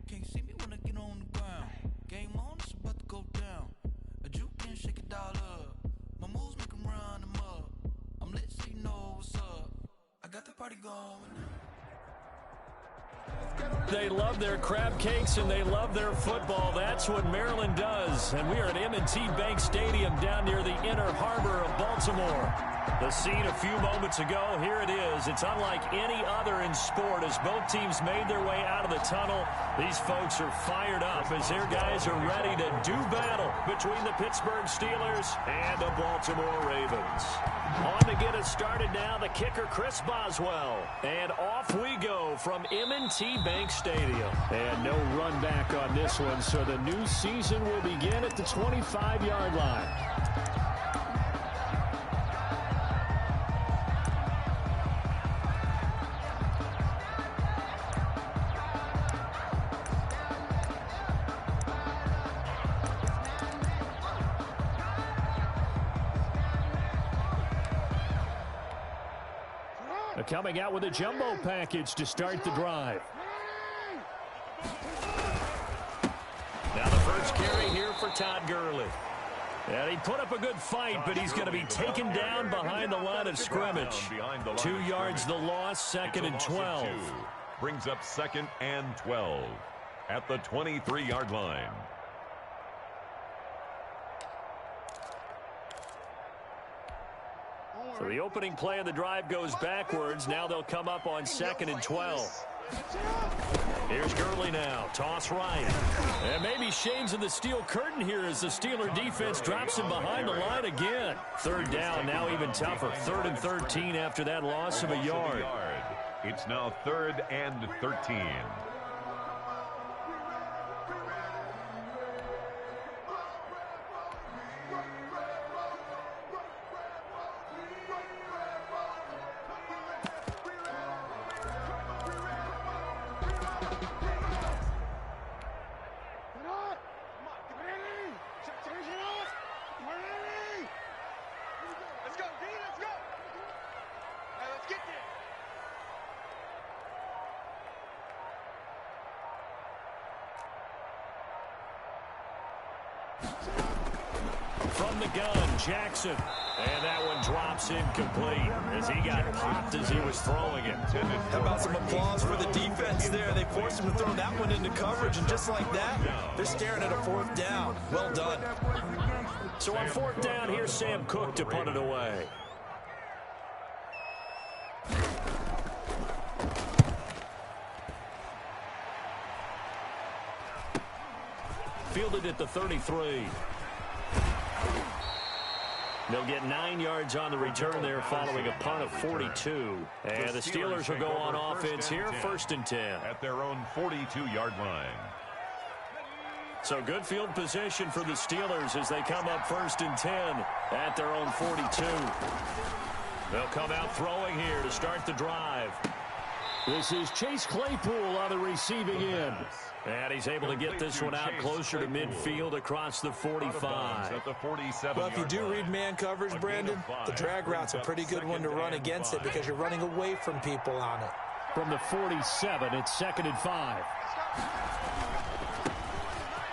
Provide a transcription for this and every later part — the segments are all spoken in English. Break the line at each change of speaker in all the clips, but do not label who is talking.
Can't see me when I get on the ground. Game on, it's about to go down. A juke and shake it all up. My moves make them run them up. I'm lit so you know what's up. I got the party going now.
They love their crab cakes and they love their football. That's what Maryland does. And we are at M&T Bank Stadium down near the Inner Harbor of Baltimore. The scene a few moments ago, here it is. It's unlike any other in sport as both teams made their way out of the tunnel. These folks are fired up as their guys are ready to do battle between the Pittsburgh Steelers and the Baltimore Ravens. On to get us started now, the kicker Chris Boswell. And off we go from M&T Bank Stadium. And no run back on this one, so the new season will begin at the 25-yard line. Coming out with a jumbo package to start the drive. Now the first carry here for Todd Gurley. And he put up a good fight, but he's going to be taken down behind the line of scrimmage. 2 yards the loss, second and 12.
Brings up second and 12 at the 23-yard line.
So the opening play of the drive goes backwards. Now they'll come up on second and 12. Here's Gurley now. Toss right. And maybe shades of the steel curtain here as the Steeler defense drops him behind the line again. Third down, now even tougher. 3rd and 13 after that loss of a yard.
It's now 3rd and 13.
From the gun, Jackson. And that one drops incomplete as he got popped as he was throwing it.
How about some applause for the defense there? They forced him to throw that one into coverage, and just like that, they're staring at a 4th down. Well done.
So on 4th down, here's Sam Cook to punt it away. Fielded at the 33. They'll get 9 yards on the return there following a punt of 42. And the Steelers will go on offense here, 1st and 10.
At their own 42-yard line.
So good field position for the Steelers as they come up 1st and 10 at their own 42. They'll come out throwing here to start the drive. This is Chase Claypool on the receiving end. And he's able to get this one out closer to midfield across the 45.
Well, if you do read man coverage, Brandon, the drag route's a pretty good one to run against it because you're running away from people on it.
From the 47, it's 2nd and 5.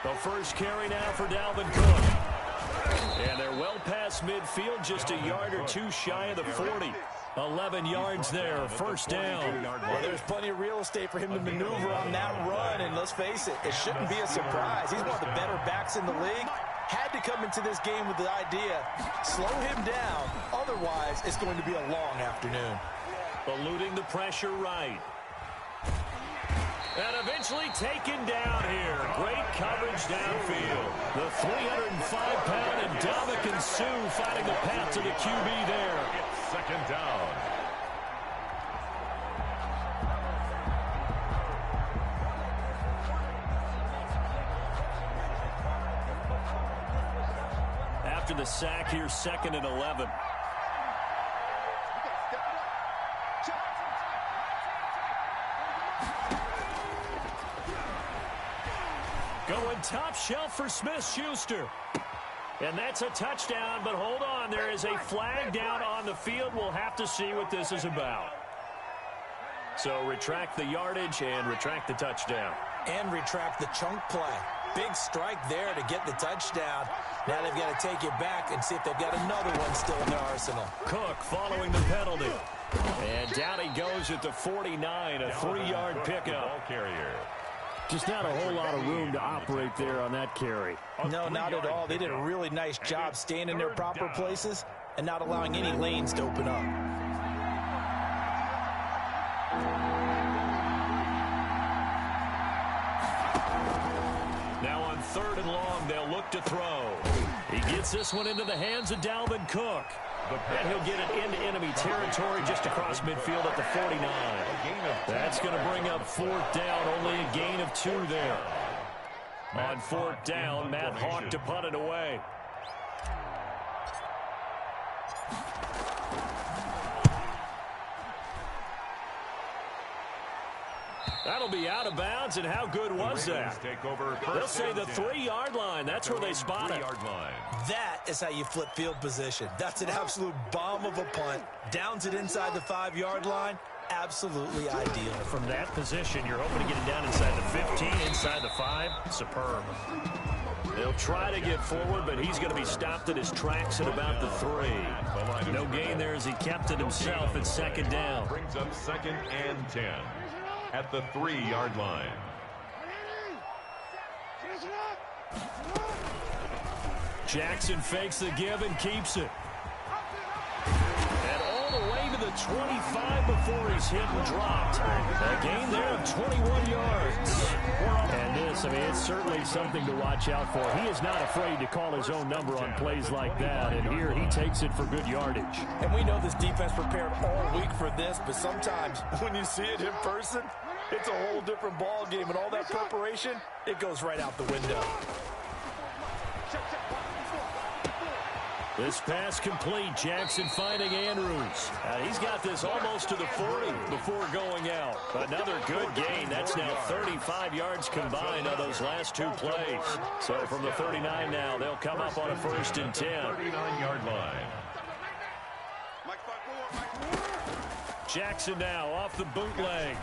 The first carry now for Dalvin Cook. And they're well past midfield, just a yard or two shy of the 40. 11 yards there, 1st down.
Well, there's plenty of real estate for him to maneuver on that run, and let's face it, it shouldn't be a surprise. He's one of the better backs in the league. Had to come into this game with the idea, slow him down, otherwise it's going to be a long afternoon.
Eluding the pressure right. And eventually taken down here. Great coverage downfield. The 305-pound Ndamukong Suh finding the path to the QB there.
It's 2nd down.
After the sack, here's 2nd and 11. Going top shelf for Smith-Schuster. And that's a touchdown, but hold on. There is a flag down on the field. We'll have to see what this is about. So retract the yardage and retract the touchdown.
And retract the chunk play. Big strike there to get the touchdown. Now they've got to take it back and see if they've got another one still in their arsenal.
Cook following the penalty. And down he goes at the 49, a 3-yard pickup.
Just not a whole lot of room to operate there on that carry.
No, not at all. They did a really nice job staying in their proper places and not allowing any lanes to open up.
Now on 3rd and long, they'll look to throw. He gets this one into the hands of Dalvin Cook. And he'll get it into enemy territory just across midfield at the 49. That's going to bring up 4th down, only a gain of 2 there. On 4th down, Matt Hawk to punt it away. That'll be out of bounds, and how good was that? They'll say the 3-yard line. That's where they spot it.
That is how you flip field position. That's an absolute bomb of a punt. Downs it inside the 5-yard line. Absolutely ideal.
From that position, you're hoping to get it down inside the 15, inside the 5. Superb. They'll try to get forward, but he's going to be stopped at his tracks at about the 3. No gain there as he kept it himself at 2nd down.
Brings up 2nd and 10 at the 3-yard line.
Jackson fakes the give and keeps it. And all the way to the 25 before he's hit and dropped. A gain there of 21 yards. And this, I mean, it's certainly something to watch out for. He is not afraid to call his own number on plays like that. And here he takes it for good yardage.
And we know this defense prepared all week for this, but sometimes when you see it in person, it's a whole different ball game. And all that preparation, it goes right out the window.
This pass complete. Jackson finding Andrews. He's got this almost to the 40 before going out. Another good gain. That's now 35 yards combined on those last 2 plays. So from the 39 now, they'll come up on a 1st and 10.
39-yard line.
Jackson now off the bootleg.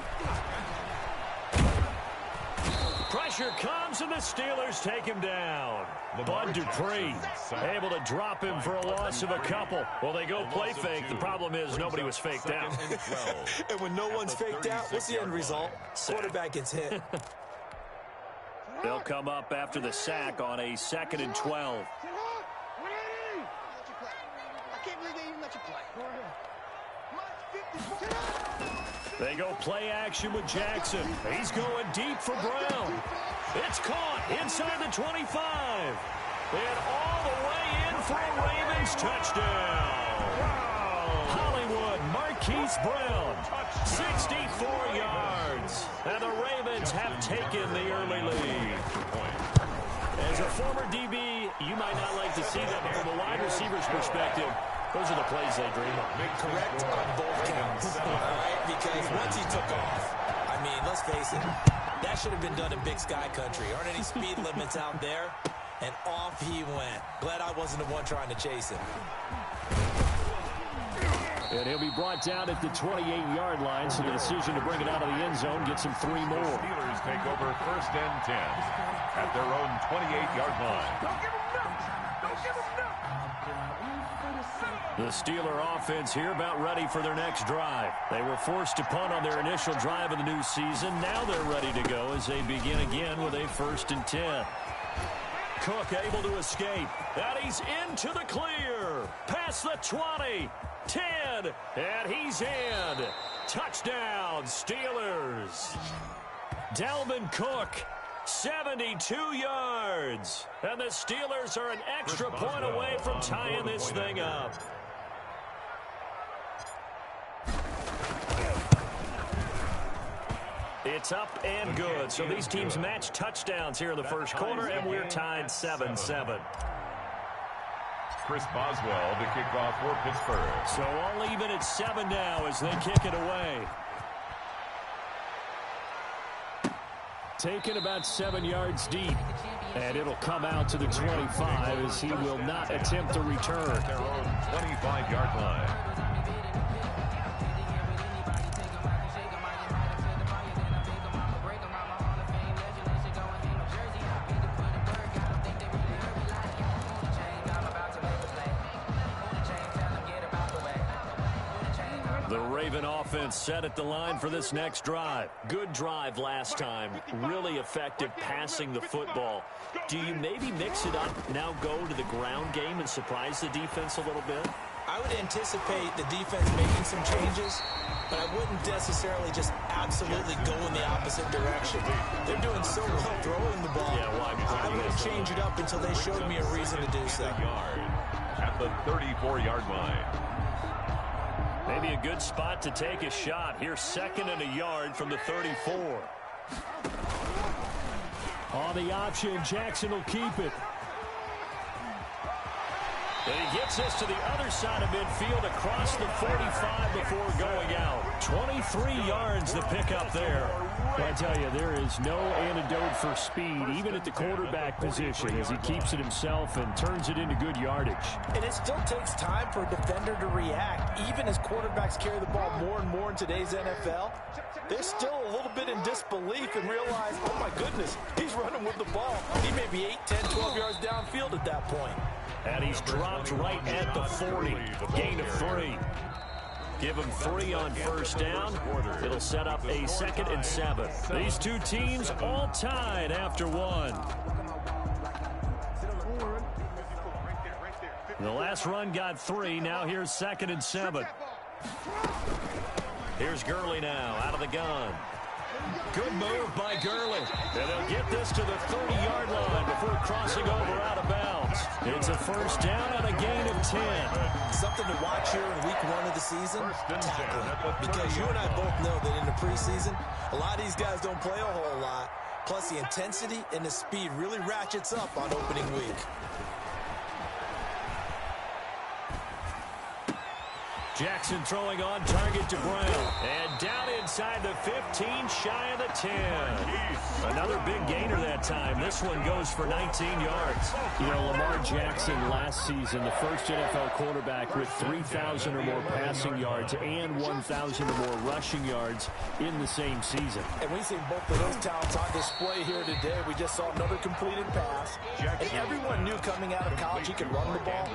Pressure comes, and the Steelers take him down. Bud Dupree able to drop him for a loss of a couple. Well, they go play fake. The problem is nobody was faked out.
And when no one's faked out, what's the end result? Quarterback gets hit.
They'll come up after the sack on a 2nd and 12. They go play action with Jackson. He's going deep for Brown. It's caught inside the 25. And all the way in for a Ravens touchdown. Hollywood Marquise Brown, 64 yards. And the Ravens have taken the early lead. As a former DB, you might not like to see that, but from a wide receiver's perspective, those are the plays they dream of.
Correct on both counts. All right, because once he took off, I mean, let's face it, that should have been done in Big Sky Country. Aren't any speed limits out there? And off he went. Glad I wasn't the one trying to chase him.
And he'll be brought down at the 28-yard line, so the decision to bring it out of the end zone gets him 3 more.
The Steelers take over 1st and 10 at their own 28-yard line.
Don't give him no. Don't give him no.
The Steeler offense here about ready for their next drive. They were forced to punt on their initial drive of the new season. Now they're ready to go as they begin again with a 1st and 10. Cook able to escape. And he's into the clear. Past the 20. 10. And he's in. Touchdown, Steelers. Dalvin Cook, 72 yards. And the Steelers are an extra point away from tying this thing up. It's up and good. So these teams match touchdowns here in the first quarter, and we're tied 7-7.
Chris Boswell to kick off for Pittsburgh.
So all even at 7 now as they kick it away. Taken about 7 yards deep. And it'll come out to the 25 as he will not attempt to return.
Their own 25-yard line.
Raven offense set at the line for this next drive.
Good drive last time. Really effective passing the football. Do you maybe mix it up, now go to the ground game and surprise the defense a little bit?
I would anticipate the defense making some changes, but I wouldn't necessarily just absolutely go in the opposite direction. They're doing so well throwing the ball.
Yeah, well,
I wouldn't change it up until they showed me a reason to do so.
At the 34-yard line.
Maybe a good spot to take a shot. Here's 2nd and a yard from the 34.
On the option, Jackson will keep it.
And he gets this to the other side of midfield across the 45 before going out. 23 yards the pickup there.
Well, I tell you, there is no antidote for speed, even at the quarterback position, as he keeps it himself and turns it into good yardage.
And it still takes time for a defender to react. Even as quarterbacks carry the ball more and more in today's NFL, they're still a little bit in disbelief and realize, oh my goodness, he's running with the ball. He may be 8, 10, 12 yards downfield at that point.
And he's dropped right at the 40. Gain of 3. Give him 3 on first down. It'll set up a 2nd and 7. These two teams all tied after 1. The last run got 3. Now here's 2nd and 7. Here's Gurley now out of the gun. Good move by Gurley. And they'll get this to the 30-yard line before crossing over out of bounds. It's a first down on a gain of 10.
Something to watch here in week 1 of the season, tackling. Because you and I both know that in the preseason, a lot of these guys don't play a whole lot. Plus the intensity and the speed really ratchets up on opening week.
Jackson throwing on target to Brown. And down inside the 15, shy of the 10. Another big gainer that time. This one goes for 19 yards.
You know, Lamar Jackson last season, the first NFL quarterback with 3,000 or more passing yards and 1,000 or more rushing yards in the same season.
And we've seen both of those talents on display here today. We just saw another completed pass. And everyone knew coming out of college he could run the ball.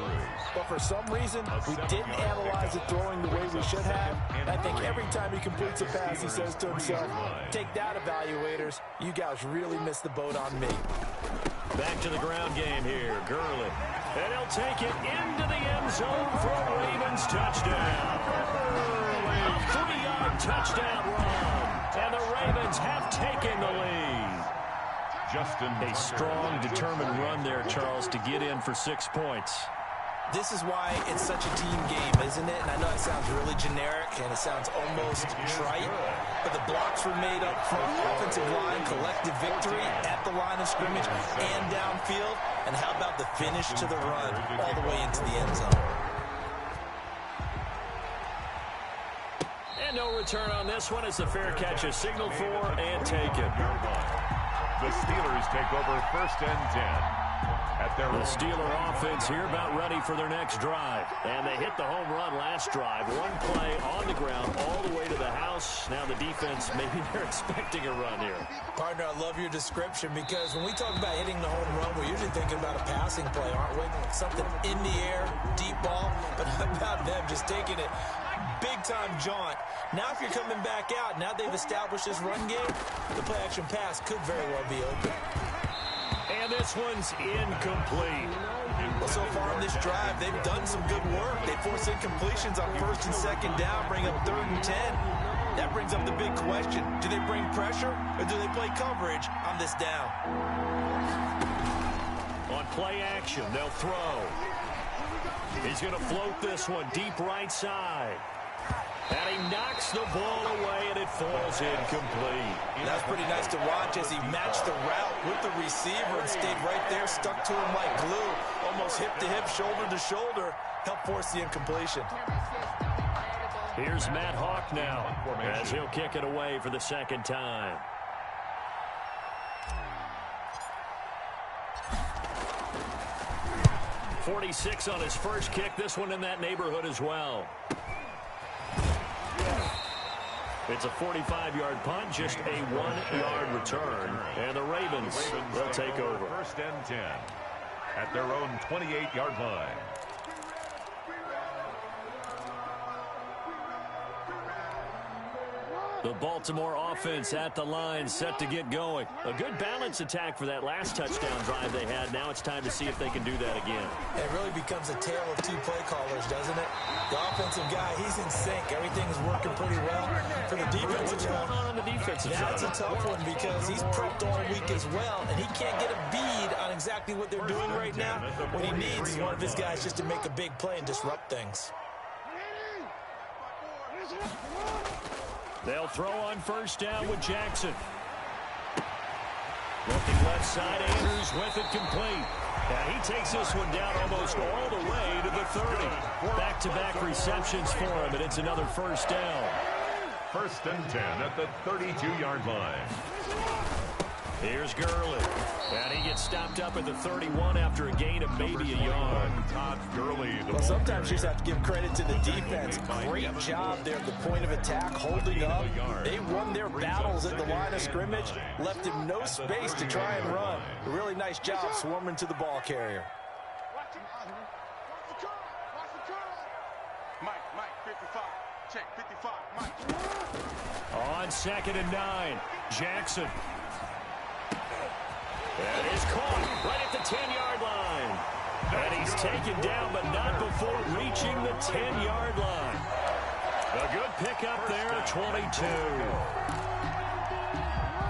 But for some reason, we didn't analyze it throwing the way we should have. And I think every time he completes a pass, he says to himself, take that, evaluators. You guys really missed the boat on me.
Back to the ground game here. Gurley. And he'll take it into the end zone for a Ravens touchdown. A 3-yard touchdown run. And the Ravens have taken the lead. A strong, determined run there, Charles, to get in for 6 points.
This is why it's such a team game, isn't it? And I know it sounds really generic and it sounds almost trite, but the blocks were made up front, offensive line, collective victory at the line of scrimmage and downfield. And how about the finish to the run all the way into the end zone?
And no return on this one as the fair catch is signaled for and taken.
The Steelers take over 1st and 10.
The Steeler offense here about ready for their next drive. And they hit the home run last drive. One play on the ground all the way to the house. Now the defense, maybe they're expecting a run here.
Partner, I love your description because when we talk about hitting the home run, we're usually thinking about a passing play, aren't we? Something in the air, deep ball. But how about them just taking it big-time jaunt? Now if you're coming back out, now they've established this run game, the play-action pass could very well be open.
And this one's incomplete.
Well, so far in this drive, they've done some good work. They force incompletions on 1st and 2nd down, bring up 3rd and 10. That brings up the big question. Do they bring pressure or do they play coverage on this down?
On play action, they'll throw. He's going to float this one deep right side. And he knocks the ball away, and it falls incomplete.
That's pretty nice to watch as he matched the route with the receiver and stayed right there, stuck to him like glue, almost hip-to-hip, shoulder-to-shoulder, helped force the incompletion.
Here's Matt Hawk now as he'll kick it away for the 2nd time. .46 on his first kick. This one in that neighborhood as well. It's a 45-yard punt, just a 1-yard return. And the Ravens will take over.
1st and 10 at their own 28-yard line.
The Baltimore offense at the line, set to get going. A good balance attack for that last touchdown drive they had. Now it's time to see if they can do that again.
It really becomes a tale of two play callers, doesn't it? The offensive guy, he's in sync. Everything's working pretty well. For the defensive
What's going on the defensive side?
That's a tough one because he's prepped all week as well, and he can't get a bead on exactly what they're doing right now. What he needs is one of his guys just to make a big play and disrupt things.
They'll throw on first down with Jackson. Looking left side, Andrews with it complete. And he takes this one down almost all the way to the 30. Back-to-back receptions for him, and it's another first down.
1st and 10 at the 32-yard line.
Here's Gurley. And he gets stopped up at the 31 after a gain of maybe a yard.
Todd Gurley.
Well, sometimes you just have to give credit to the defense. Great job there at the point of attack, holding up. They won their battles at the line of scrimmage, left him no space to try and run. A really nice job swarming to the ball carrier.
Mike, 55. Check, 55, Mike.
On 2nd and 9, Jackson. That is caught right at the 10-yard line. And he's taken down, but not before reaching the 10-yard line. A good pickup there at 22.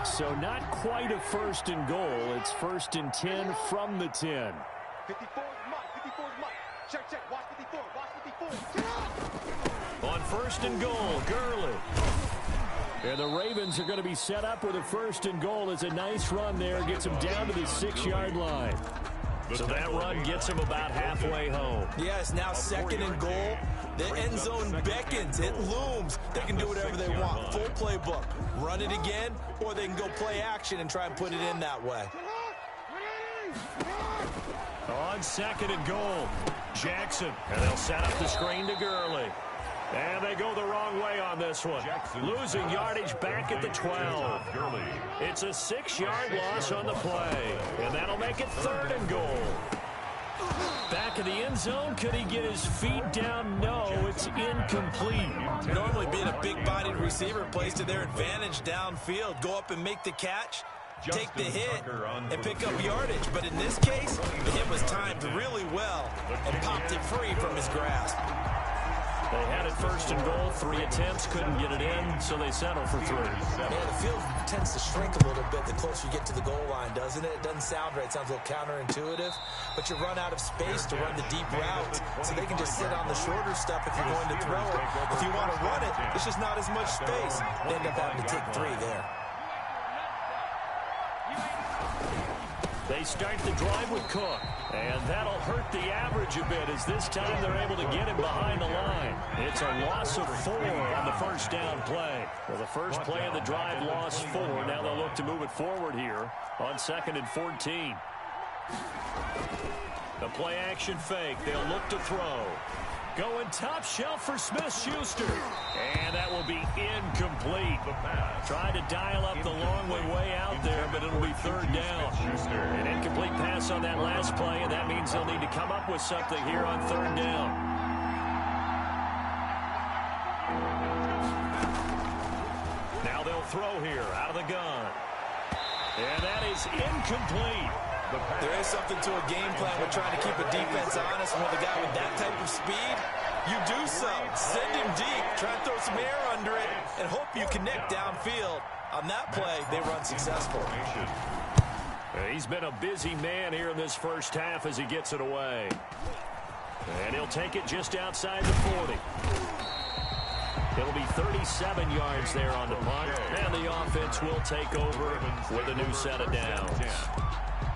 So not quite a 1st and goal. It's 1st and 10 from the 10.
54 is Mike. Check, watch 54, watch 54.
On 1st and goal, Gurley. And the Ravens are going to be set up with a 1st and goal. It's a nice run there. Gets them down to the 6-yard line. So that run gets them about halfway home.
Yeah, it's now 2nd and goal. The end zone beckons. It looms. They can do whatever they want. Full playbook. Run it again, or they can go play action and try and put it in that way.
On 2nd and goal, Jackson. And they'll set up the screen to Gurley. And they go the wrong way on this one. Losing yardage back at the 12. It's a 6-yard loss on the play. And that'll make it 3rd and goal. Back in the end zone, could he get his feet down? No, it's incomplete.
Normally being a big-bodied receiver plays to their advantage downfield. Go up and make the catch, take the hit, and pick up yardage. But in this case, the hit was timed really well and popped it free from his grasp.
They had it 1st and goal, 3 attempts, couldn't get it in, so they settle for 3.
Yeah, the field tends to shrink a little bit the closer you get to the goal line, doesn't it? It doesn't sound right. It sounds a little counterintuitive, but you run out of space to run the deep routes, so they can just sit on the shorter stuff if you're going to throw it. If you want to run it, it's just not as much space. They end up having to take 3 there.
They start the drive with Cook, and that'll hurt the average a bit as this time they're able to get him behind the line. It's a loss of 4 on the 1st down play. Well, the first play of the drive lost 4. Now they'll look to move it forward here on 2nd and 14. The play action fake. They'll look to throw. Going top shelf for Smith-Schuster. And that will be incomplete. Tried to dial up the long way out there, but it'll be 3rd down. An incomplete pass on that last play, and that means they'll need to come up with something here on 3rd down. Now they'll throw here out of the gun. And that is incomplete.
There is something to a game plan with trying to keep a defense honest. And with a guy with that type of speed, you do so. Send him deep. Try and throw some air under it and hope you connect downfield. On that play, they run successful.
He's been a busy man here in this first half as he gets it away. And he'll take it just outside the 40. It'll be 37 yards there on the punt. And the offense will take over with a new set of downs.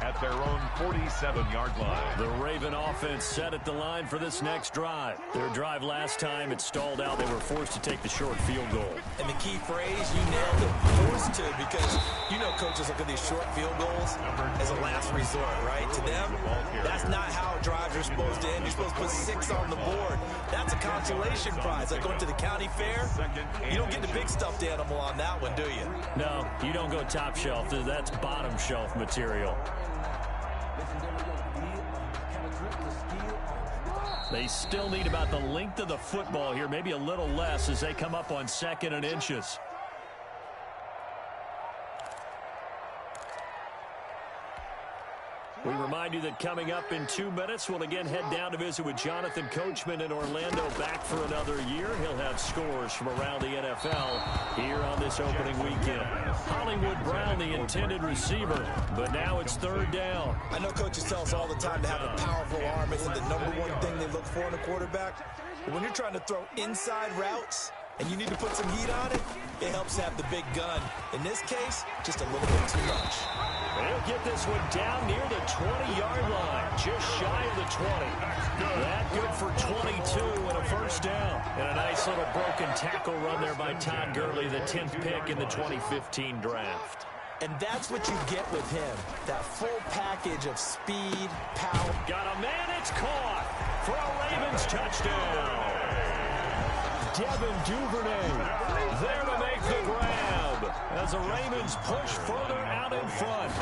At their own 47-yard line.
The Raven offense set at the line for this next drive. Their drive last time, it stalled out. They were forced to take the short field goal.
And the key phrase, you nailed it, forced to, because you know coaches look at these short field goals as a last resort, right? To them, that's not how drives are supposed to end. You're supposed to put 6 on the board. That's a consolation prize. Like going to the county fair, you don't get the big stuffed animal on that one, do you?
No, you don't go top shelf. That's bottom shelf material. They still need about the length of the football here, maybe a little less as they come up on 2nd and inches. We remind you that coming up in 2 minutes, we'll again head down to visit with Jonathan Coachman in Orlando, back for another year. He'll have scores from around the NFL here on this opening weekend. Hollywood Brown, the intended receiver, but now it's third down.
I know coaches tell us all the time to have a powerful arm isn't the number one thing they look for in a quarterback. But when you're trying to throw inside routes and you need to put some heat on it, it helps to have the big gun. In this case, just a little bit too much.
They'll get this one down near the 20-yard line, just shy of the 20. That good for 22 and a first down. And a nice little broken tackle run there by Todd Gurley, the 10th pick in the 2015 draft.
And that's what you get with him, that full package of speed, power.
Got a man, it's caught for a Ravens touchdown. Devin Duvernay there to make the grab as the Ravens push further out in front.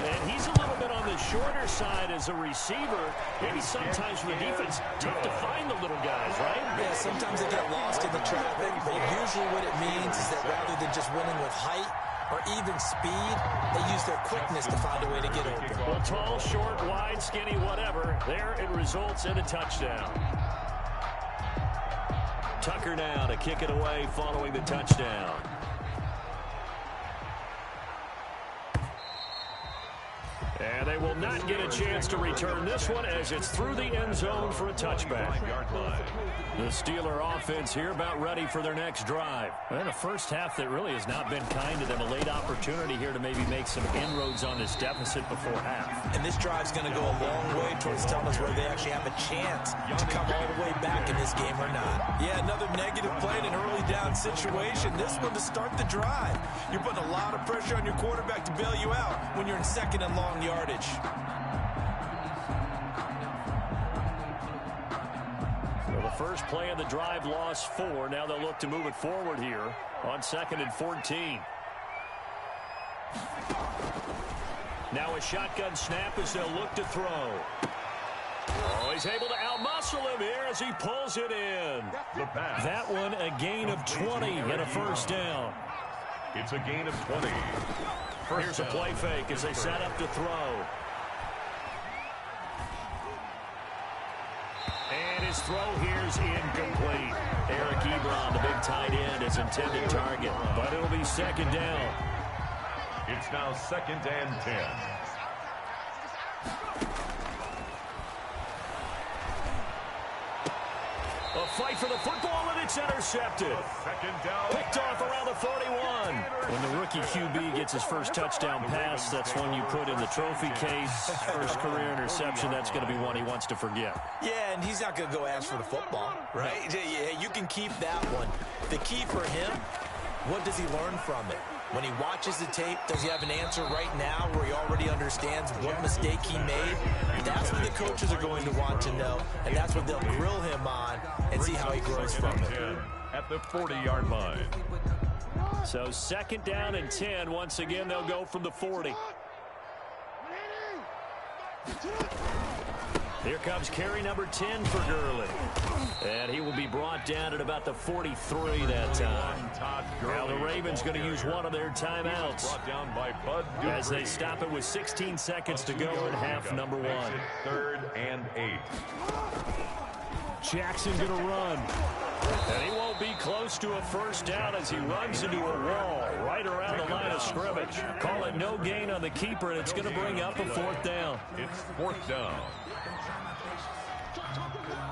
And he's a little bit on the shorter side as a receiver. Maybe sometimes for the defense, tough to find the little guys, right?
Yeah, sometimes they get lost in the traffic, but usually what it means is that rather than just winning with height or even speed, they use their quickness to find a way to get open.
Well, tall, short, wide, skinny, whatever, there it results in a touchdown. Tucker now to kick it away following the touchdown. And they will not get a chance to return this one as it's through the end zone for a touchback. The Steeler offense here about ready for their next drive. And a first half that really has not been kind to them. A late opportunity here to maybe make some inroads on this deficit before half.
And this drive's going to go a long way towards telling us whether they actually have a chance to come all the way back in this game or not. Yeah, another negative play in an early down situation. This one to start the drive. You're putting a lot of pressure on your quarterback to bail you out when you're in second and long yardage.
Well, the first play of the drive lost 4. Now they'll look to move it forward here on 2nd and 14. Now a shotgun snap as they'll look to throw. Oh, he's able to outmuscle him here as he pulls it in. That one a gain of 20 and a first down.
It's a gain of 20.
Here's a play fake as they set up to throw. And his throw here's incomplete. Eric Ebron, the big tight end, his intended target. But it'll be second down.
It's now 2nd and 10.
A fight for the football, and it's intercepted. Picked off around the 41. When the rookie QB gets his first touchdown pass, that's one you put in the trophy case. First career interception, that's going to be one he wants to forget.
Yeah, and he's not going to go ask for the football, right? Yeah, you can keep that one. The key for him, what does he learn from it? When he watches the tape, does he have an answer right now where he already understands what mistake he made? That's what the coaches are going to want to know, and that's what they'll grill him on and see how he grows from it.
At the 40-yard line.
So 2nd down and 10. Once again, they'll go from the 40. Here comes carry number 10 for Gurley. And he will be brought down at about the 43 that time. Now the Ravens going to use one of their timeouts as they stop it with 16 seconds to go in half number 1.
3rd and 8.
Jackson going to run. And he won't be close to a first down as he runs into a wall right around the line of scrimmage. Call it no gain on the keeper, and it's going to bring up a 4th down.
It's 4th down.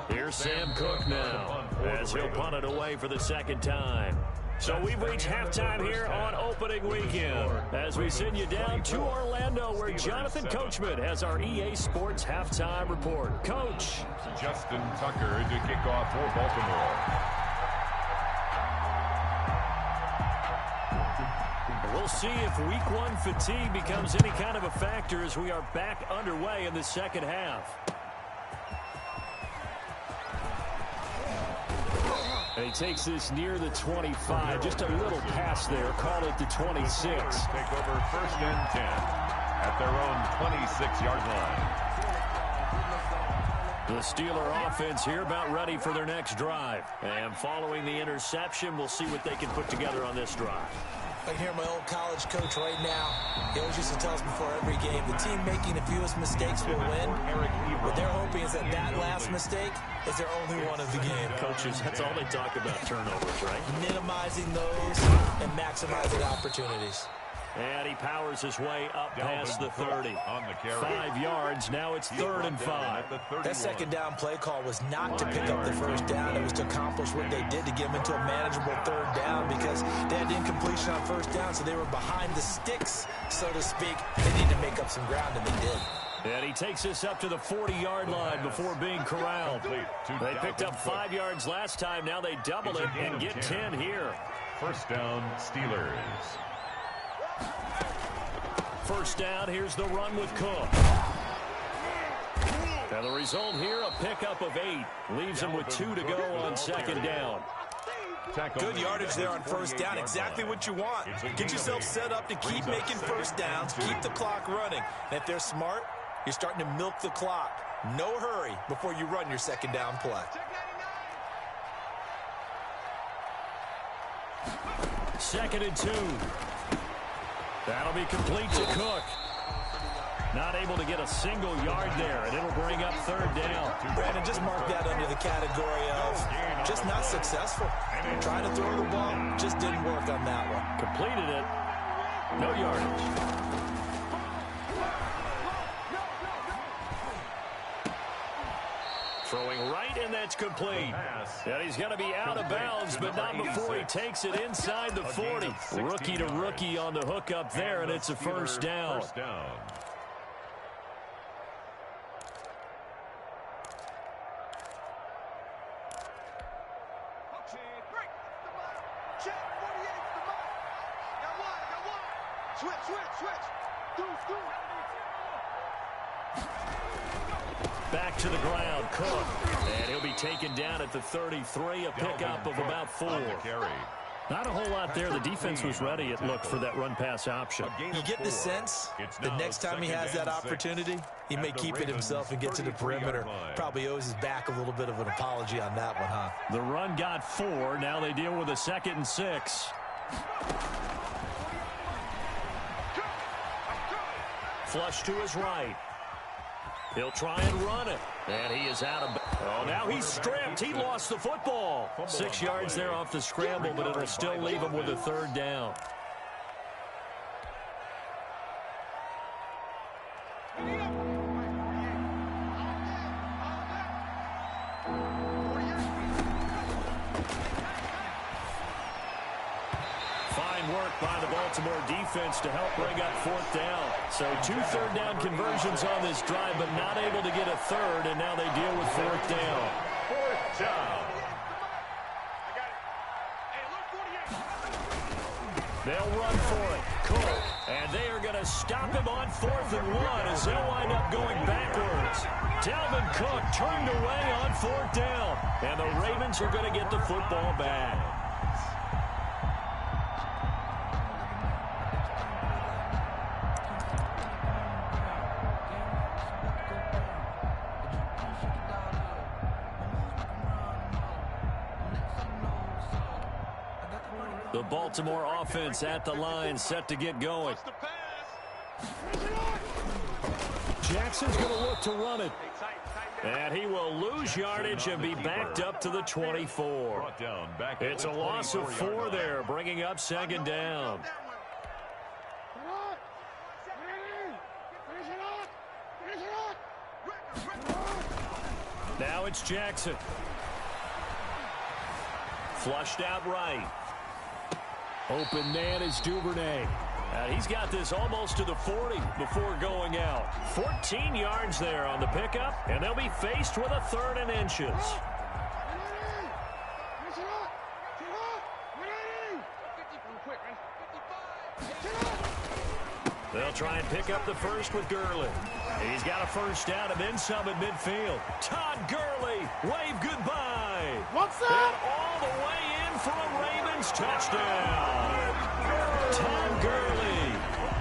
Here's Sam Cook now as he'll punt it away for the 2nd time. So we've reached halftime here on opening weekend as we send you down to Orlando where Jonathan Coachman has our EA Sports halftime report. Coach.
Justin Tucker to kick off for Baltimore.
We'll see if week 1 fatigue becomes any kind of a factor as we are back underway in the second half. And he takes this near the 25. Just a little pass there. Call it the 26.
Take over 1st and 10 at their own 26-yard line.
The Steeler offense here about ready for their next drive. And following the interception, we'll see what they can put together on this drive.
I can hear my old college coach right now. He always used to tell us before every game, the team making the fewest mistakes will win. What they're hoping is that last mistake is their only one of the game.
Coaches, that's all they talk about, turnovers, right?
Minimizing those and maximizing opportunities.
And he powers his way up past the 30. 5 yards, now it's 3rd and 5.
That second down play call was not to pick up the first down. It was to accomplish what they did to get them into a manageable 3rd down because they had incompletion on 1st down, so they were behind the sticks, so to speak. They need to make up some ground, and they did.
And he takes us up to the 40-yard line before being corralled. They picked up 5 yards last time. Now they double it and get 10 here.
1st down, Steelers.
1st down, here's the run with Cook. And the result here, a pickup of 8. Leaves him with 2 to go on 2nd down.
Good yardage there on 1st down. Exactly what you want. Get yourself set up to keep making 1st downs, keep the clock running. And if they're smart, you're starting to milk the clock. No hurry before you run your 2nd down play.
2nd and 2. That'll be complete to Cook. Not able to get a single yard there, and it'll bring up 3rd down.
Brandon, just mark that under the category of just not successful. Trying to throw the ball, just didn't work on that one.
Completed it. No yardage. Throwing right, and that's complete. And he's going to be out of bounds, but not before he takes it inside the 40. Rookie to rookie on the hook up there, and it's a 1st down. Back to the ground, Cook. And he'll be taken down at the 33, a pickup of about 4. Not a whole lot there. The defense was ready, it looked, for that run-pass option.
You get the sense that next time he has that opportunity, he may keep it himself and get to the perimeter. Probably owes his back a little bit of an apology on that one, huh?
The run got 4. Now they deal with a 2nd and 6. Flush to his right. He'll try and run it. And he is out of... Oh, now he's stripped. He lost the football. 6 yards there off the scramble, but it'll still leave him with a 3rd down. Work by the Baltimore defense to help bring up 4th down. So 2 3rd down conversions on this drive, but not able to get a 3rd, and now they deal with 4th down.
4th down.
They'll run for it. Cook. And they are going to stop him on 4th and 1 as they'll wind up going backwards. Dalvin Cook turned away on 4th down. And the Ravens are going to get the football back. The Baltimore offense at the line, set to get going. Jackson's going to look to run it. And he will lose yardage and be backed up to the 24. It's a loss of 4 there, bringing up 2nd down. Now it's Jackson. Flushed out right. Open man is Duvernay. He's got this almost to the 40 before going out. 14 yards there on the pickup, and they'll be faced with a 3rd and inches. They'll try and pick up the first with Gurley. He's got a 1st down and then some at midfield. Todd Gurley, wave goodbye.
What's that?
And all the way in for a Ravens touchdown. Todd Gurley,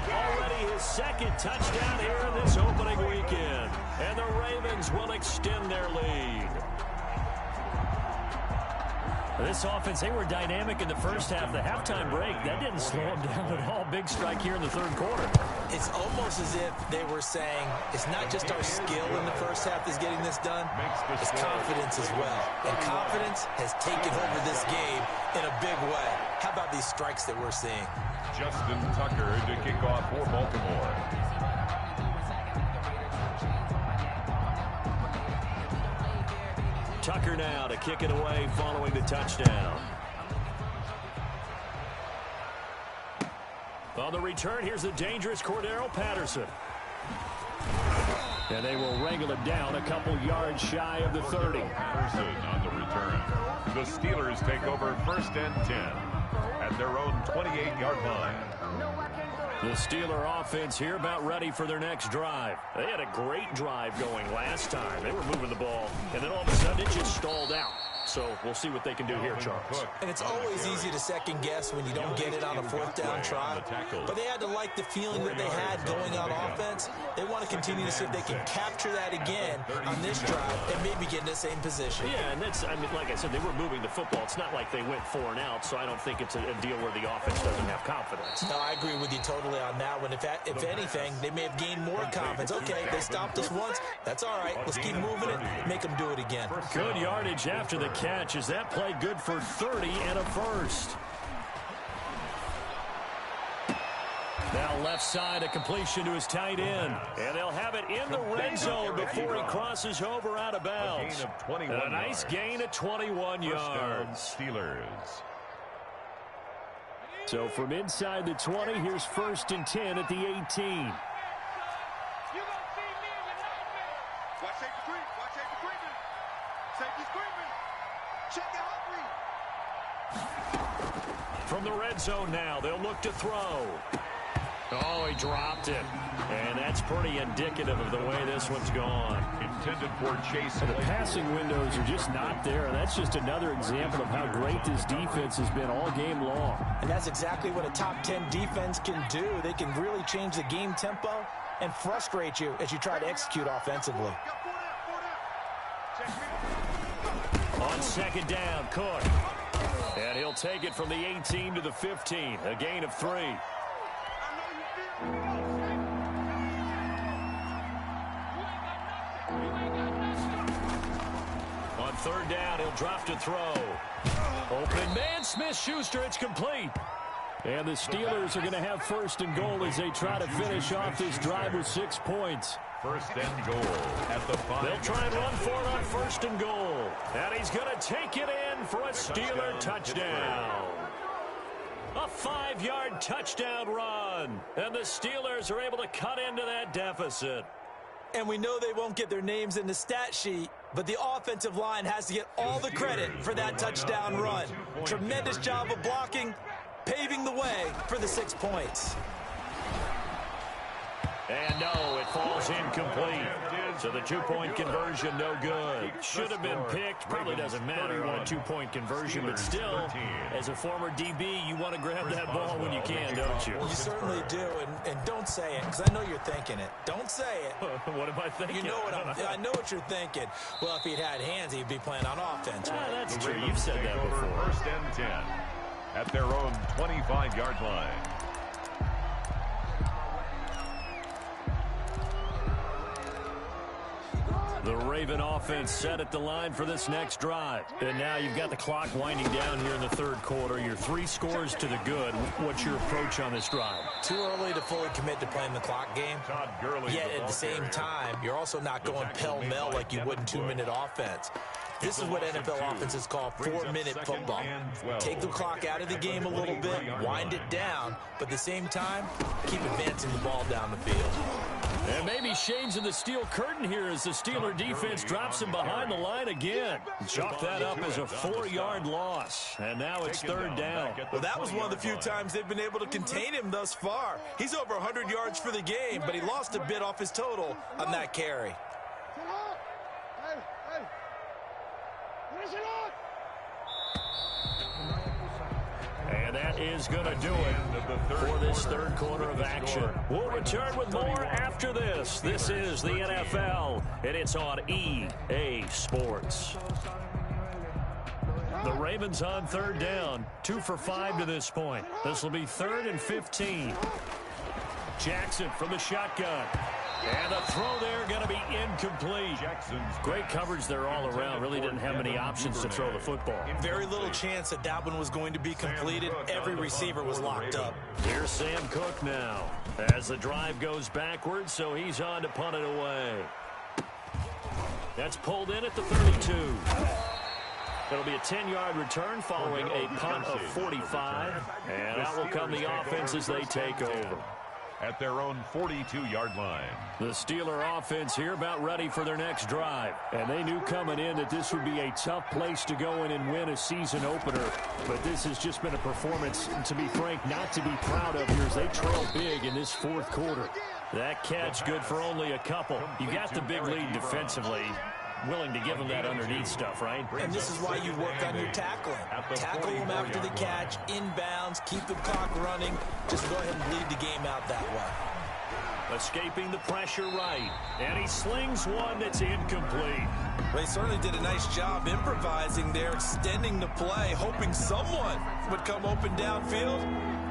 already his 2nd touchdown here in this opening weekend. And the Ravens will extend their lead. This offense, they were dynamic in the first half. The halftime break, that didn't slow them down at all. Big strike here in the third quarter.
It's almost as if they were saying, it's not just our skill in the first half that's getting this done, it's confidence as well. And confidence has taken over this game in a big way. How about these strikes that we're seeing?
Justin Tucker to kick off for Baltimore.
Tucker now to kick it away following the touchdown. On the return, here's the dangerous Cordero Patterson. And they will wrangle it down a couple yards shy of the 30.
Patterson on the return. The Steelers take over 1st and 10 at their own 28-yard line.
The Steeler offense here about ready for their next drive. They had a great drive going last time. They were moving the ball, and then all of a sudden it just stalled out. So we'll see what they can do here, Charles.
And it's always easy to second guess when you don't get it on a 4th down try. But they had to like the feeling that they had going on offense. They want to continue to see if they can capture that again on this drive and maybe get in the same position.
Yeah, and that's, I mean, like I said, they were moving the football. It's not like they went 4 and out, so I don't think it's a deal where the offense doesn't have confidence.
No, I agree with you totally on that one. If anything, they may have gained more confidence. Okay, they stopped us once. That's all right. Let's keep moving it. Make them do it again.
Good yardage after the catch. Is that play good for 30 and a first? Now left side, a completion to his tight end. And they'll have it in the red zone before he crosses over out of bounds. A nice gain of 21 yards.
Steelers.
So from inside the 20, here's 1st and 10 at the 18.
You gonna see me in the nightmare. Watch safety creep. Watch safety creeping. Safety's creeping. Check it out.
From the red zone now, they'll look to throw. Oh, he dropped it. And that's pretty indicative of the way this one's gone.
Intended for Chase.
The passing windows are just not there, and that's just another example of how great this defense has been all game long.
And that's exactly what a top 10 defense can do. They can really change the game tempo and frustrate you as you try to execute offensively.
On 2nd down, Cook. And he'll take it from the 18 to the 15. A gain of 3. On 3rd down, he'll drop to throw. Open man, Smith-Schuster, it's complete.
And the Steelers are going to have 1st and goal as they try to finish off this drive with 6 points.
1st and goal at the 5.
They'll try and run for it on 1st and goal. And he's going to take it in for a Steeler touchdown. A 5-yard touchdown run. And the Steelers are able to cut into that deficit.
And we know they won't get their names in the stat sheet, but the offensive line has to get all the credit for that touchdown run. Tremendous job of blocking, paving the way for the 6 points.
And no, it falls incomplete. So the 2-point conversion, no good. Should have been picked. Probably doesn't matter. You want a 2-point conversion, but still, as a former DB, you want to grab that ball when you can, don't you?
You certainly do, and don't say it, because I know you're thinking it. Don't say it.
What am I thinking?
You know what I know what you're thinking. Well, if he'd had hands, he'd be playing on offense. Right?
That's true. You've said that before.
1st and 10 at their own 25-yard line.
The Raven offense set at the line for this next drive. And now you've got the clock winding down here in the 3rd quarter. You're 3 scores to the good. What's your approach on this drive?
Too early to fully commit to playing the clock game. Yet at the same time, you're also not going pell-mell like you would in 2-minute offense. This is what NFL offenses call 4-minute football. Take the clock out of the game a little bit, wind it down, but at the same time, keep advancing the ball down the field.
And maybe shades of the steel curtain here as the Steeler defense drops him behind the line again. Chalk that up as a 4-yard loss. And now it's 3rd down.
Well, that was one of the few times they've been able to contain him thus far. He's over 100 yards for the game, but he lost a bit off his total on that carry.
And that is going to do it for this 3rd quarter of action. We'll return with more after this. This is the NFL, and it's on EA Sports. The Ravens on third down. 2 for 5 to this point. This will be 3rd and 15. Jackson from the shotgun. And the throw there going to be incomplete. Great coverage there all around. Really didn't have many options to throw the football.
Very little chance that that one was going to be completed. Every receiver was locked up.
Here's Sam Cook now as the drive goes backwards, so he's on to punt it away. That's pulled in at the 32. It'll be a 10-yard return following a punt of 45. And out will come the offense as they take over.
At their own 42-yard line.
The Steeler offense here about ready for their next drive.
And they knew coming in that this would be a tough place to go in and win a season opener. But this has just been a performance, to be frank, not to be proud of here as they trail big in this 4th quarter.
That catch good for only a couple. You got the big lead defensively. Willing to give them that underneath stuff, right?
And this is why you work on your tackling. Tackle them after the catch, inbounds, keep the clock running. Just go ahead and bleed the game out that way.
Escaping the pressure right. And he slings one that's incomplete.
They certainly did a nice job improvising there, extending the play, hoping someone would come open downfield,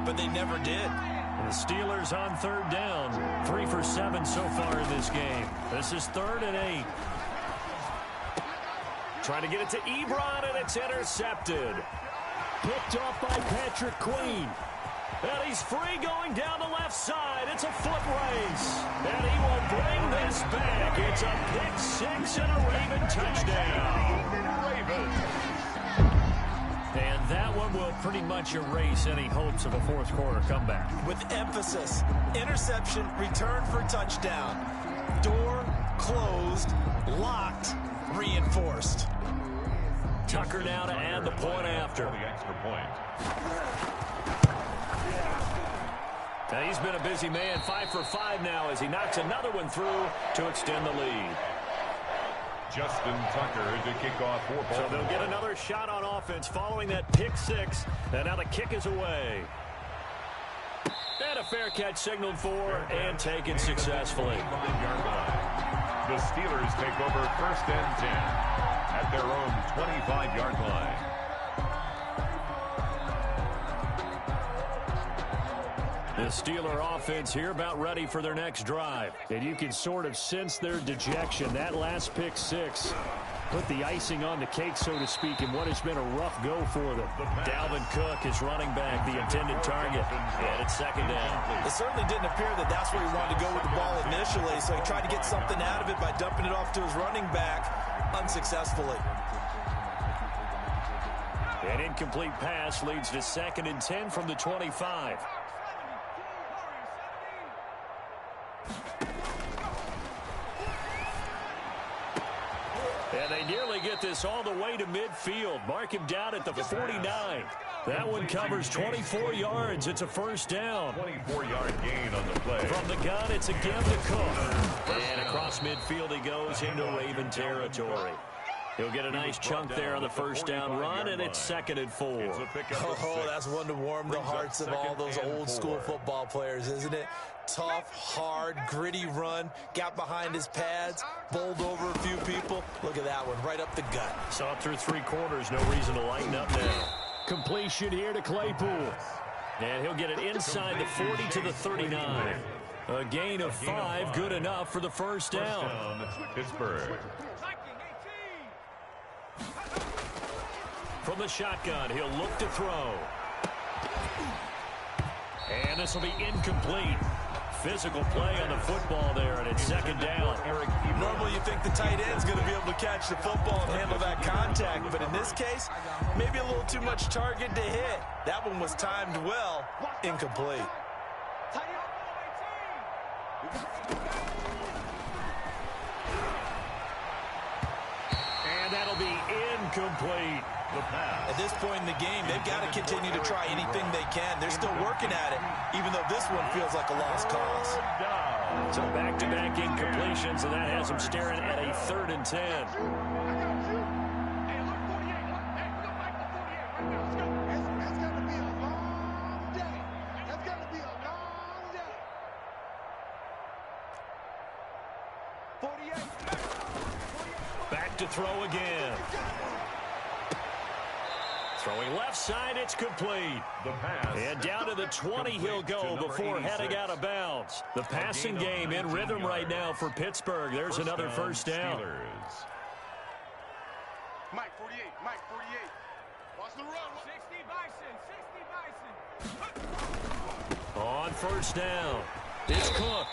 but they never did.
The Steelers on third down. 3 for 7 so far in this game. This is 3rd and 8. Trying to get it to Ebron, and it's intercepted.
Picked off by Patrick Queen.
And he's free going down the left side. It's a foot race. And he will bring this back. It's a pick 6 and a Raven touchdown. And that one will pretty much erase any hopes of a 4th quarter comeback.
With emphasis, interception, return for touchdown. Door closed, locked, reinforced.
Tucker now to add the point after.
The extra point.
Now he's been a busy man. 5 for 5 now as he knocks another one through to extend the lead.
Justin Tucker to kick off for Baltimore.
So they'll get another shot on offense following that pick 6. And now the kick is away. And a fair catch signaled for and taken successfully.
The Steelers take over 1st and 10 at their own 25-yard line.
The Steeler offense here about ready for their next drive.
And you can sort of sense their dejection. That last pick 6 put the icing on the cake, so to speak, in what has been a rough go for them.
Dalvin Cook is running back, the intended target. And it's 2nd down.
It certainly didn't appear that that's where he wanted to go with the ball initially, so he tried to get something out of it by dumping it off to his running back unsuccessfully.
An incomplete pass leads to 2nd and 10 from the 25. And they nearly get this all the way to midfield. Mark him down at the 49. That one covers 24 yards. It's a 1st down.
24-yard gain on the play.
From the gun, it's again to Cook. And across midfield he goes into Raven territory. He'll get a nice chunk there on the 1st down run, and it's 2nd and 4.
Oh, that's one to warm the hearts of all those old school football players, isn't it? Tough, hard, gritty run. Got behind his pads, bowled over a few people. Look at that one, right up the gut.
Saw it through 3 quarters. No reason to lighten up now.
Completion here to Claypool.
And he'll get it inside the 40 to the 39. A gain of 5, good enough for the 1st down.
Pittsburgh.
From the shotgun, he'll look to throw. And this will be incomplete. Physical play on the football there, and it's 2nd down.
Normally you think the tight end's going to be able to catch the football and handle that contact, but in this case, maybe a little too much target to hit. That one was timed well, incomplete.
And that'll be incomplete.
At this point in the game, they've got to continue to try anything they can. They're still working at it, even though this one feels like a lost cause.
So back-to-back incompletions, and that has them staring at a 3rd and 10. Back to throw again. Throwing left side, it's complete.
The pass.
And down to the 20 he'll go before heading out of bounds. The passing game in rhythm right now for Pittsburgh. There's another first down.
Steelers.
Mike 48, Mike 48. Watch the run. 60 Bison, 60 Bison.
On first down, it's Cook.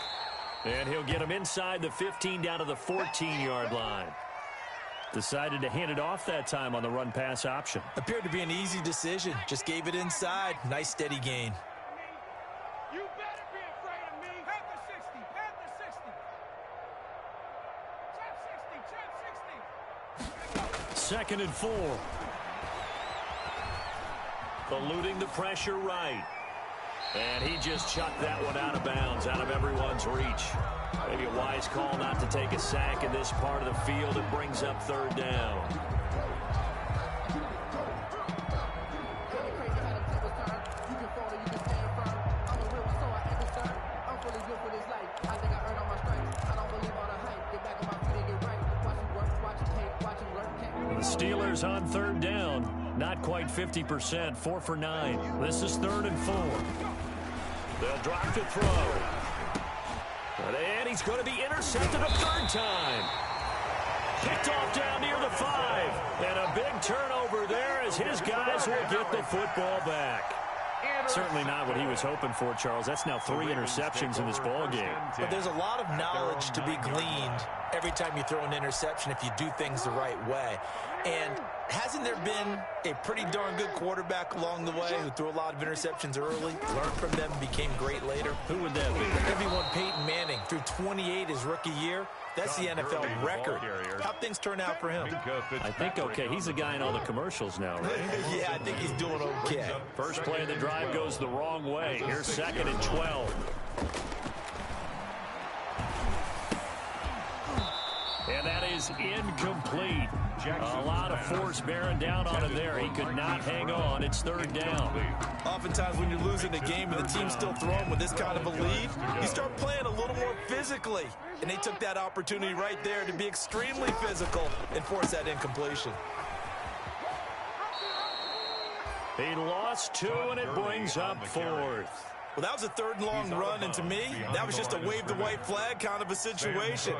And he'll get him inside the 15 down to the 14-yard line. Decided to hand it off that time on the run-pass option.
Appeared to be an easy decision. Just gave it inside. Nice, steady gain.
You better be afraid of me. Panther 60, Panther 60. Trap 60, Trap 60.
2nd and 4. Eluding the pressure right. And he just chucked that one out of bounds, out of everyone's reach. Maybe a wise call not to take a sack in this part of the field. It brings up 3rd down. The Steelers on 3rd down. Not quite 50%, 4 for 9. This is 3rd and 4. They'll drop to throw. And he's going to be intercepted a 3rd time. Picked off down near the 5. And a big turnover there as his guys will get the football back. Certainly not what he was hoping for, Charles. That's now 3 interceptions in this ball game.
But there's a lot of knowledge to be gleaned every time you throw an interception if you do things the right way. And hasn't there been a pretty darn good quarterback along the way who threw a lot of interceptions early, learned from them, became great later?
Who would that be?
Everyone, Peyton Manning, threw 28 his rookie year. That's the NFL record. How'd things turn out for him?
I think okay. He's a guy in all the commercials now, right?
Yeah, I think he's doing okay.
First play of the drive goes the wrong way. Here's 2nd and 12. And that is incomplete. A lot of force bearing down on him there. He could not hang on. It's 3rd down.
Oftentimes when you're losing a game and the team's still throwing with this kind of a lead, you start playing a little more physically. And they took that opportunity right there to be extremely physical and force that incompletion.
He lost 2, and it brings up 4th.
Well, that was a 3rd and long run, and to me, that was just a wave the white flag kind of a situation.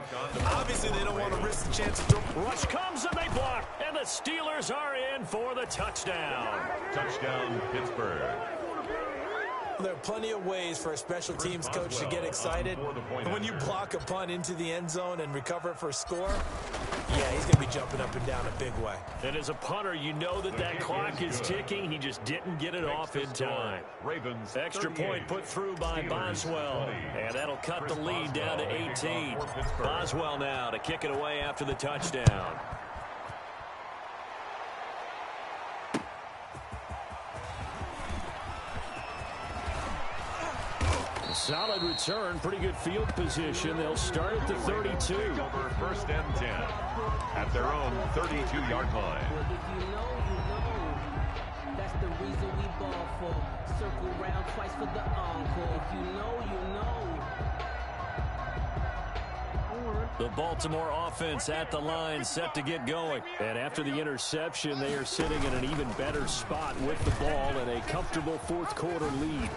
Obviously, they don't want to risk the chance of...
Rush comes, and they block, and the Steelers are in for the touchdown.
Touchdown, Pittsburgh.
There are plenty of ways for a special teams coach to get excited. And when you block a punt into the end zone and recover for a score, yeah, he's going to be jumping up and down a big way.
And as a punter, you know that clock is ticking. He just didn't get it off in time.
Ravens.
Extra point put through by Boswell. And that'll cut the lead down to 18. Boswell now to kick it away after the touchdown. Solid return, pretty good field position. They'll start at the 32.
Over 1st and 10 at their own 32-yard line.
If you know, that's the reason we ball for. Circle round twice for the encore. If you know, you know.
The Baltimore offense at the line, set to get going. And after the interception, they are sitting in an even better spot with the ball and a comfortable 4th quarter lead.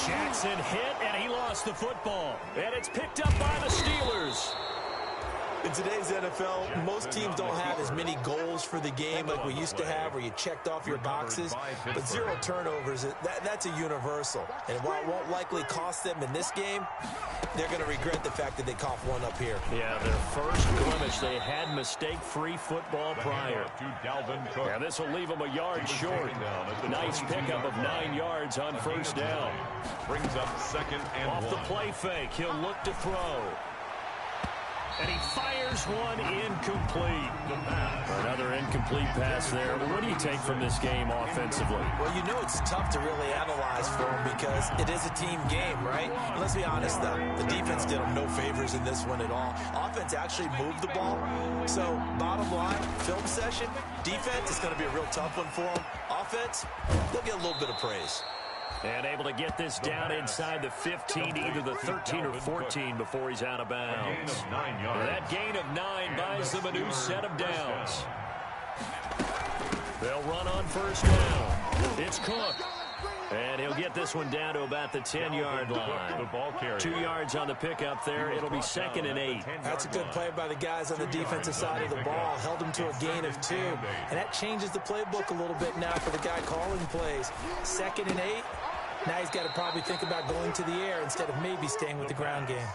Jackson hit, and he lost the football. And it's picked up by the Steelers.
In today's NFL, most teams don't have as many goals for the game like we used to have where you checked off your boxes. But 0 turnovers, that's a universal. And while it won't likely cost them in this game, they're going to regret the fact that they coughed one up here.
Yeah, their first blemish. They had mistake-free football prior. And this will leave them a yard short. Nice pickup of 9 yards on 1st down.
Brings up 2nd and 1.
Off the play fake, he'll look to throw. And he fires one incomplete. Another incomplete pass there. What do you take from this game offensively?
Well, you know it's tough to really analyze for him because it is a team game, right? And let's be honest, though. The defense did him no favors in this one at all. Offense actually moved the ball. So, bottom line, film session, defense is going to be a real tough one for them. Offense, they'll get a little bit of praise.
And able to get this down inside the 15 to either the 13 or 14 before he's out of bounds. That gain of 9 buys them a new set of downs. They'll run on first down. It's Cook. And he'll get this one down to about the 10-yard line. 2 yards on the pickup there. It'll be 2nd and 8.
That's a good play by the guys on the defensive side of the ball. Held him to a gain of 2. And that changes the playbook a little bit now for the guy calling plays. 2nd and 8. Now he's got to probably think about going to the air instead of maybe staying with the ground game.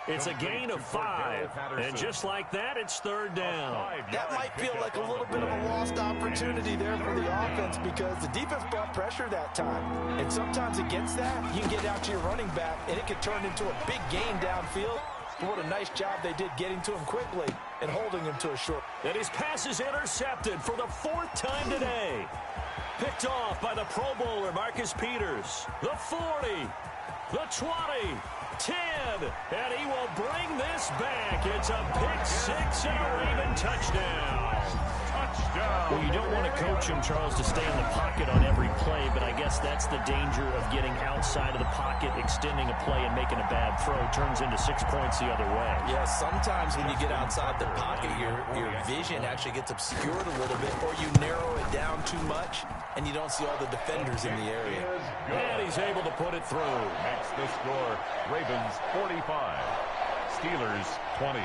It's a gain of 5. And just like that, it's 3rd down.
That might feel like a little bit of a lost opportunity there for the offense because the defense brought pressure that time. And sometimes against that, you can get out to your running back, and it could turn into a big gain downfield. But what a nice job they did getting to him quickly and holding him to a short.
And his pass is intercepted for the 4th time today. Picked off by the Pro Bowler, Marcus Peters. The 40, the 20. 10, and he will bring this back. It's a pick 6 and a Raven touchdown. Well, you don't want to coach him, Charles, to stay in the pocket on every play, but I guess that's the danger of getting outside of the pocket, extending a play, and making a bad throw. Turns into 6 points the other way.
Yeah, sometimes when you get outside the pocket, your vision actually gets obscured a little bit, or you narrow it down too much, and you don't see all the defenders in the area.
And he's able to put it through.
That's the score. Ravens 45, Steelers 20.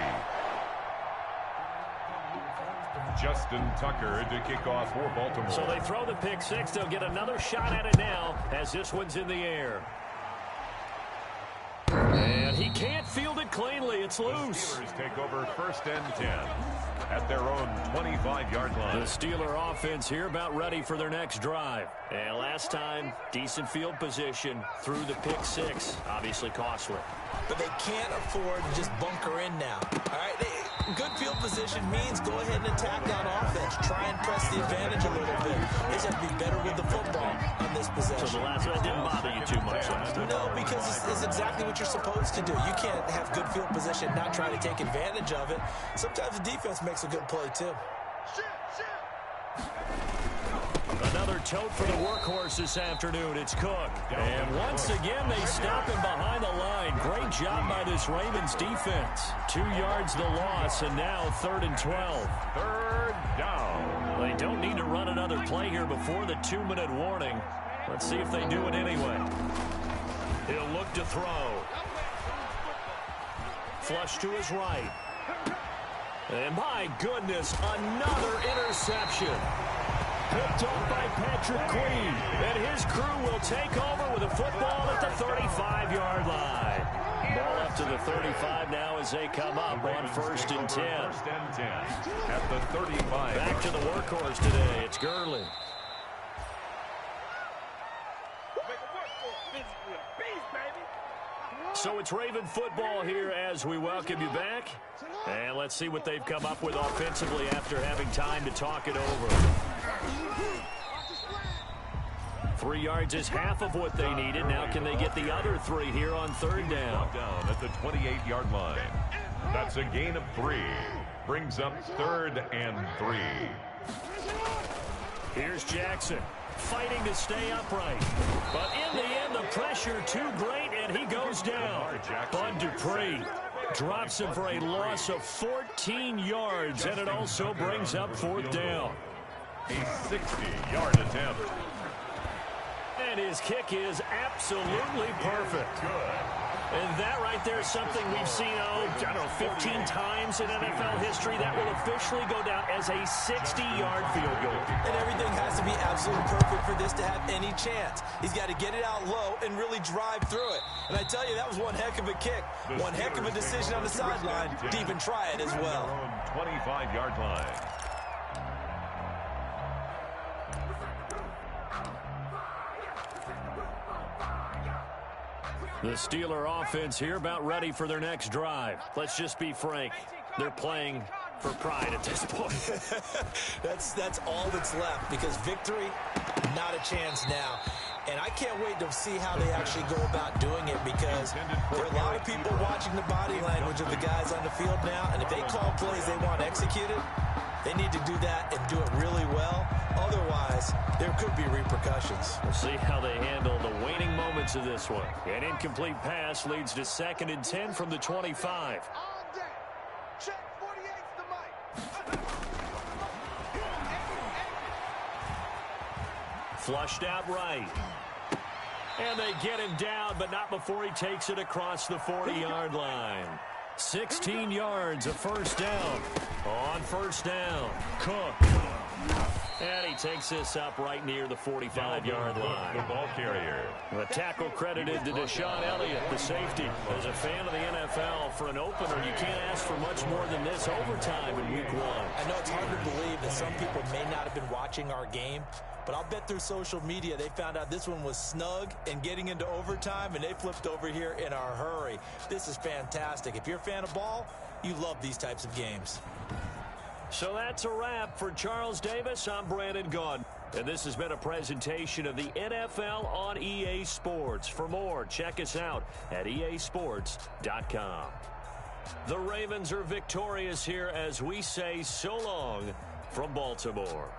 Justin Tucker to kick off for Baltimore.
So they throw the pick 6. They'll get another shot at it now as this one's in the air. And he can't field it cleanly. It's loose.
The Steelers take over 1st and 10 at their own 25-yard line.
The Steeler offense here about ready for their next drive. And last time, decent field position through the pick 6. Obviously costly.
But they can't afford to just bunker in now. All right, good field position means go ahead and attack on offense. Try and press the advantage a little bit. They just have to be better with the football on this possession.
So the last one didn't bother you too much last time?
No, because it's exactly what you're supposed to do. You can't have good field position, not try to take advantage of it. Sometimes the defense makes a good play, too.
Another tote for the workhorse this afternoon. It's Cook. And once again, they stop him behind the line. Great job by this Ravens defense. 2 yards the loss, and now 3rd and 12.
3rd down.
They don't need to run another play here before the 2-minute warning. Let's see if they do it anyway. He'll look to throw. Flush to his right. And my goodness, another interception. Picked off by Patrick Queen. And his crew will take over with a football at the 35-yard line. Ball up to the 35 now as they come up on 1st and 10.
1st and 10 at the 35.
Back to the workhorse today. It's Gurley. So it's Raven football here as we welcome you back. And let's see what they've come up with offensively after having time to talk it over. 3 yards is half of what they needed. Now can they get the other 3 here on 3rd down?
Down at the 28-yard line. That's a gain of 3. Brings up 3rd and 3.
Here's Jackson fighting to stay upright. But in the end, the pressure too great, and he goes down. Bud Dupree drops him for a loss of 14 yards, and it also brings up 4th down.
A 60-yard attempt.
And his kick is absolutely perfect. And that right there is something we've seen, I don't know, 15 times in NFL history. That will officially go down as a 60-yard field goal.
And everything has to be absolutely perfect for this to have any chance. He's got to get it out low and really drive through it. And I tell you, that was one heck of a kick. One heck of a decision on the sideline to even try it as well.
25-yard line.
The Steeler offense here about ready for their next drive. Let's just be frank. They're playing for pride at this point.
That's all that's left because victory, not a chance now. And I can't wait to see how they actually go about doing it because there are a lot of people watching the body language of the guys on the field now. And if they call plays they want executed, they need to do that and do it really well. Otherwise, there could be repercussions.
We'll see how they handle the waning moments of this one. An incomplete pass leads to 2nd and 10 from the 25. Flushed out right. And they get him down, but not before he takes it across the 40-yard line. 16 yards, a first down. On first down, Cook. And he takes this up right near the 45-yard line.
The ball carrier.
The tackle credited to Deshaun Elliott, the safety. As a fan of the NFL, for an opener, you can't ask for much more than this overtime in week 1.
I know it's hard to believe that some people may not have been watching our game, but I'll bet through social media they found out this one was snug and getting into overtime, and they flipped over here in a hurry. This is fantastic. If you're a fan of ball, you love these types of games.
So that's a wrap for Charles Davis. I'm Brandon Gaudin. And this has been a presentation of the NFL on EA Sports. For more, check us out at easports.com. The Ravens are victorious here as we say so long from Baltimore.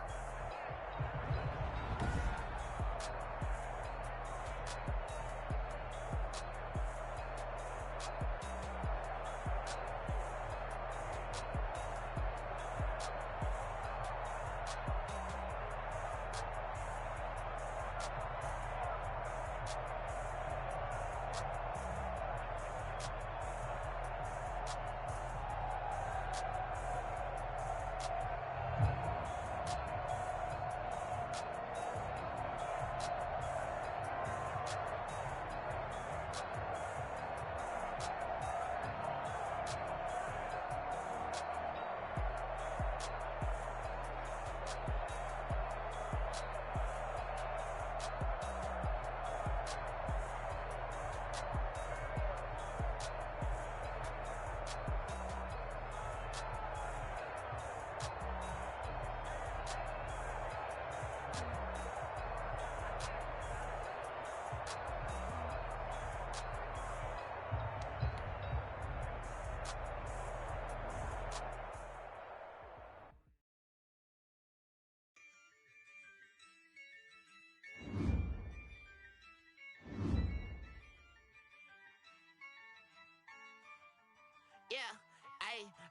Yeah,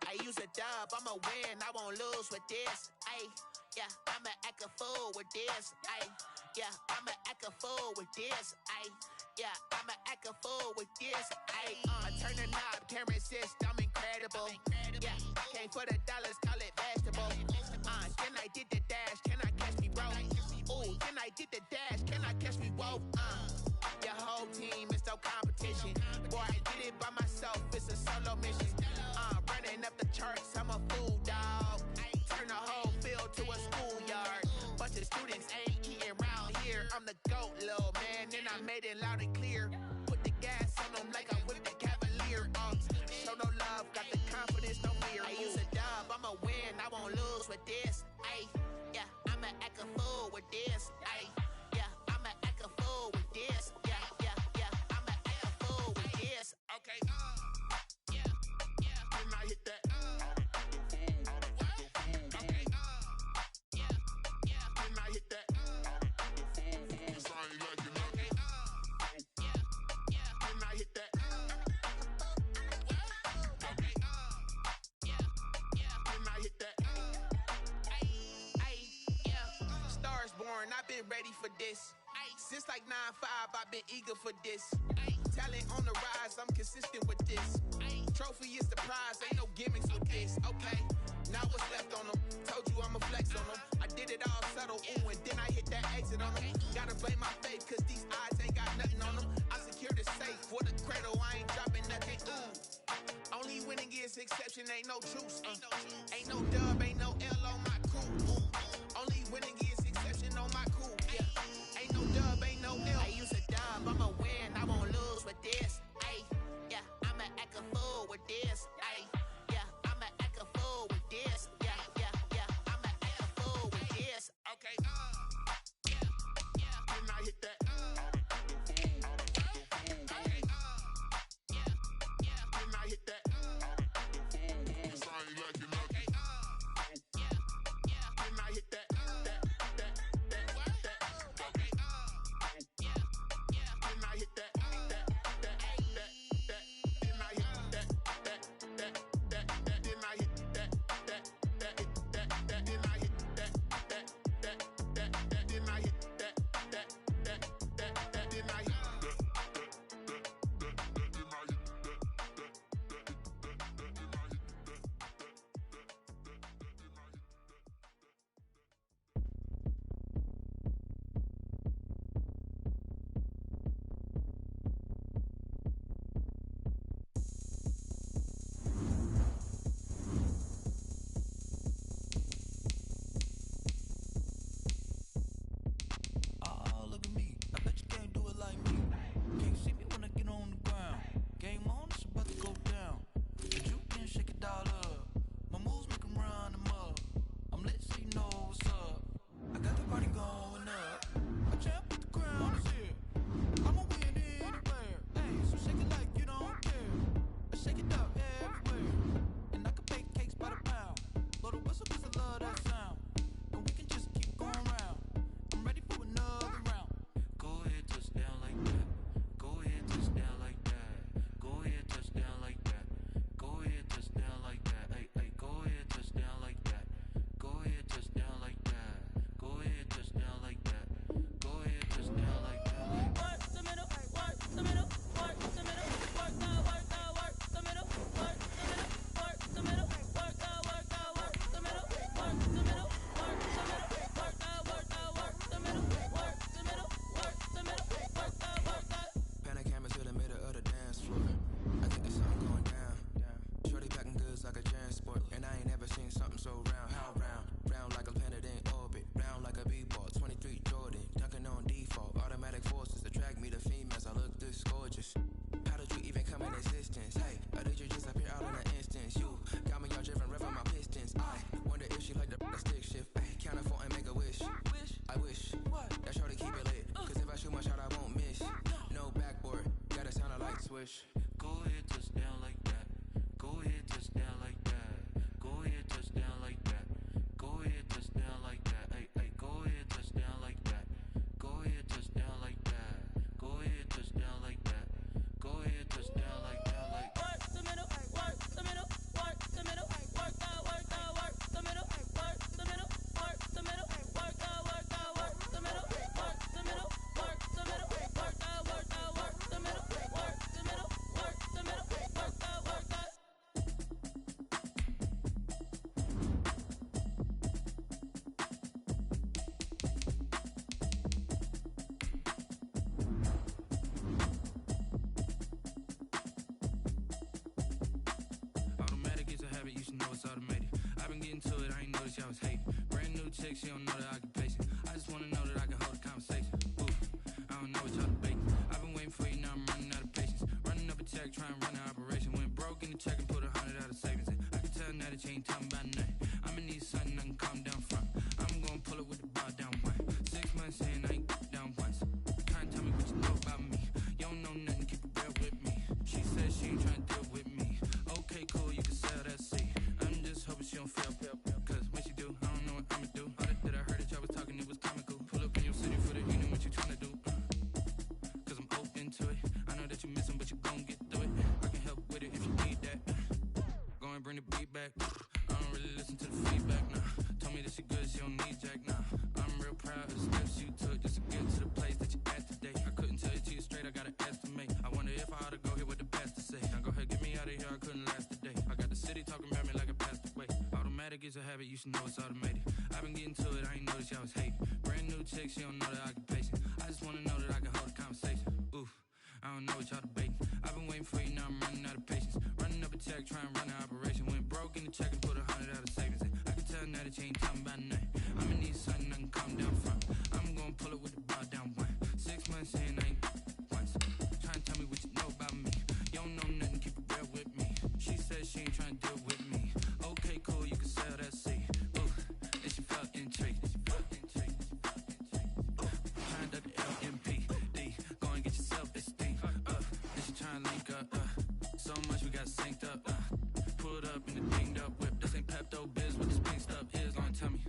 I use a dub, I'ma win, I won't lose with this. Yeah, I'ma act a fool with this. Yeah, I'ma act a fool with this. Yeah, I'ma act a fool with this. I turn the knob, can't resist, I'm incredible. Yeah, came for the dollars, call it vegetable. Then I did the dash, can I catch me, bro? Ooh, then I did the dash, can I catch me, whoa? Your whole team is no competition. Boy, I did it by myself, it's a solo mission. Running up the charts, I'm a fool, dog. Turn the whole field to a schoolyard. Bunch of students ain't eating round here. I'm the GOAT, little man, and I made it loud and clear. Put the gas on them like I whipped the Cavalier. Show no love, got the confidence, no fear. I use a dub, I'ma win, I won't lose with this. Yeah, I'ma act a fool with this. Yeah, I'ma act a fool with this. Yeah, I'ma act a fool with this. Okay, when I hit that, okay, when I hit that, cause I ain't like it, okay, when I hit that, okay, when I hit that, Stars born, I've been ready for this. Since like 9-5, I've been eager for this. Talent on the rise, I'm consistent with this. Trophy is the prize, ain't no gimmicks with this. Okay, now what's left on them? Told you I'ma flex on them. I did it all subtle, ooh, and then I hit that exit on them. Gotta blame my faith, cause these odds ain't got nothing on them. I secure the safe for the cradle, I ain't dropping nothing, ooh. Only winning is exception, ain't no truce. Ain't no dub, ain't no L on my crew. Only winning is exception on my crew. Yeah, ain't no dub, ain't no L. I use a dub, I'ma win, I won't lose with this. Yeah, I'ma act a fool with this. Yeah, I'ma act a fool with this. Yeah, I'ma act a fool with this. Okay, when I hit that, okay, when I hit that, cause I ain't like it, okay,
it's automated. I've been getting to it, I ain't noticed y'all was hating. Brand new chick, she don't know the occupation. I just wanna know that I can hold a conversation. Ooh, I don't know what y'all debating. I've been waiting for you, now I'm running out of patience. Running up a check, trying to run an operation. Went broke in the check and put 100 out of savings in. I can tell now that you ain't talking about nothing. I'ma need something I can calm down from. I'm gonna pull it with the bar down one. 6 months in, I ain't down once. Trying to tell me what you know about me. You don't know nothing, keep it real with me. She said she ain't trying to deal with me. Okay, cool, you can sell that seat. I'm just hoping she don't fail. Cause when she do, I don't know what I'ma do. All that I heard that y'all was talking, it was comical. Pull up in your city for the evening, what you trying to do? Cause I'm open to it. I know that you missing, but you gon' get through it. I can help with it if you need that. Go and bring the beat back. I don't really listen to the feedback, nah. Told me that she good, she don't need Jack, nah. I'm real proud of the steps you took just to get to the place that you at today. I couldn't tell it to you straight, I gotta estimate. I wonder if I ought to go here with the best to say. Now go ahead, get me out of here, I couldn't last today. I got the city talking about me like I passed away. Automatic is a habit, you should know it's automated. I've been getting to it, I ain't noticed y'all was hating. Brand new chick, she don't know the occupation. I just wanna know that I can hold a conversation. Oof, I don't know what y'all debating. I've been waiting for you, now I'm running out of patience. Running up a check, trying to run an operation. Went broke in the check and put 100 out of savings in. I can tell now that you ain't talking about nothing. I'ma need something I can calm down from. I'm gonna pull it with the bar down one. 6 months in, I ain't once. Trying to tell me what you know about me. You don't know nothing, keep it real with me. She said she ain't trying to deal with me. Okay, cool, you can sell that seat. Ooh, and she felt intrigued. Trying to LMPD. Go and get your self-esteem. And she trying to link up. So much we got synced up. Pulled up in the dinged up whip. This ain't Pepto-Biz, what this pink stuff is. Long tell me.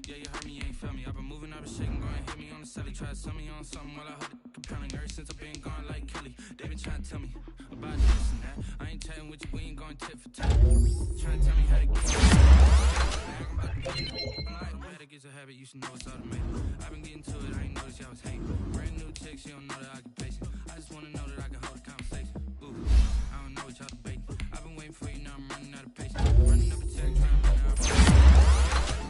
Yeah, you heard me, you ain't felt me. I've been moving out of shaking, go and hit me on the celly. Try to sell me on something while I hold it compelling. Ever since I've been gone like Kelly, they been trying to tell me about this and that. I ain't chatting with you, we ain't going tit for tat. Trying to tell me how to get automatic is a habit, you should know it's automated. I've been getting to it, I ain't noticed y'all was hating. Brand new chick, she don't know the occupation. I just wanna know that I can hold a conversation. Ooh, I don't know what y'all debating. I've been waiting for you, now I'm running out of patience. Running up a check, trying to run out of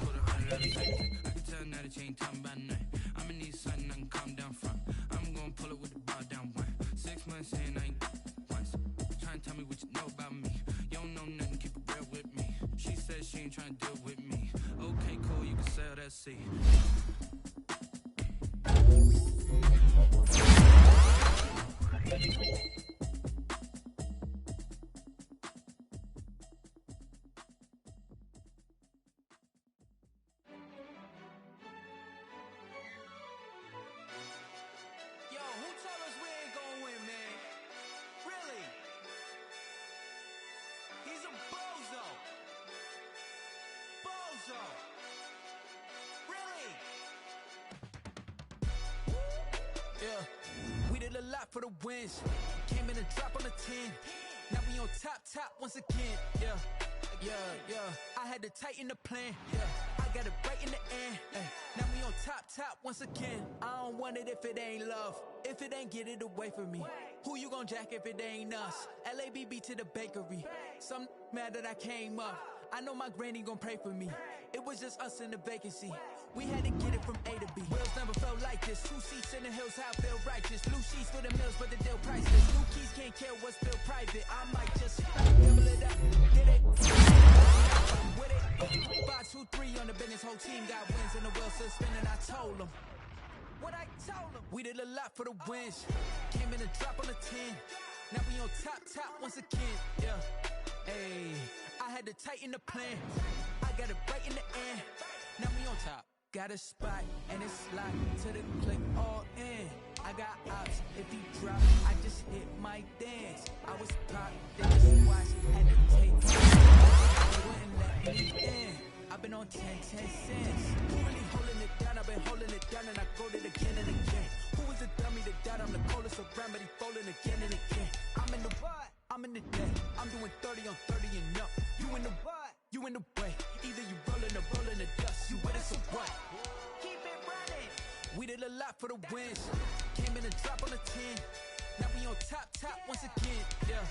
put 100 out of savings. I can tell now that you ain't talking about nothing. I'ma need something I can calm down from. I'm gonna pull it with the bar down one. 6 months in, I ain't once. Trying to tell me what you know about me. You don't know nothing, keep it real with me. She said she ain't trying to deal with me. Okay, cool, you can sell that seat.
We did a lot for the wins. Came in and drop on the 10. Now we on top once again. Yeah. I had to tighten the plan. I got it right in the end. Now we on top once again. I don't want it if it ain't love. If it ain't, get it away from me. Who you gon' jack if it ain't us? LABB to the bakery. Some mad that I came up. I know my granny gon' pray for me. It was just us in the vacancy. We had to get it from A to B. Wheels never felt like this. 2 seats in the hills, how I feel righteous. Blue sheets for the mills, but the deal priceless. New keys can't care what's still private. I might just double it up, get it. With it. 5, 2, 3 on the business. Whole team got wins and the wheels still spinning. I told them what I told them. We did a lot for the wins. Came in and drop on the 10. Now we on top once again. Yeah. Ayy, I had to tighten the plan. I got it right in the end. Now we on top. Got a spot and it's locked to the click all in. I got ops, if he drop, I just hit my dance. I was popped, they just watched, had to take my chance. They wouldn't let me in. I've been on 10 cents. Who really holding it down? I've been holding it down and I go it again and again. Who was the dummy that died? I'm the coldest around, but he folding again and again. I'm in the what? I'm in the day. I'm doing 30 on 30 and up. You in the what? You in the way. Either you rolling or rolling the dust. You with us or what? Keep it running. We did a lot for the wins. Came in and drop on the 10. Now we on top once again. Yeah.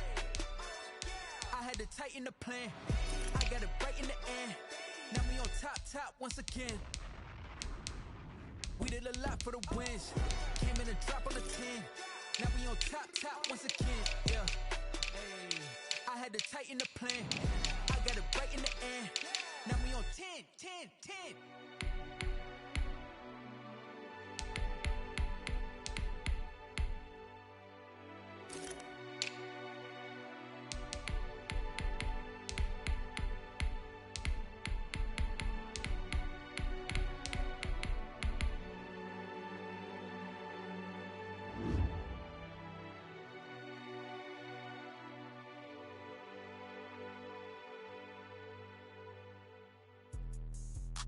I had to tighten the plan. I got it right in the end. Now we on top once again. We did a lot for the wins. Came in and drop on the 10. Now we on top once again. Yeah. Hey, I had to tighten the plan. I I got it right in the end. Now we on 10, 10, 10.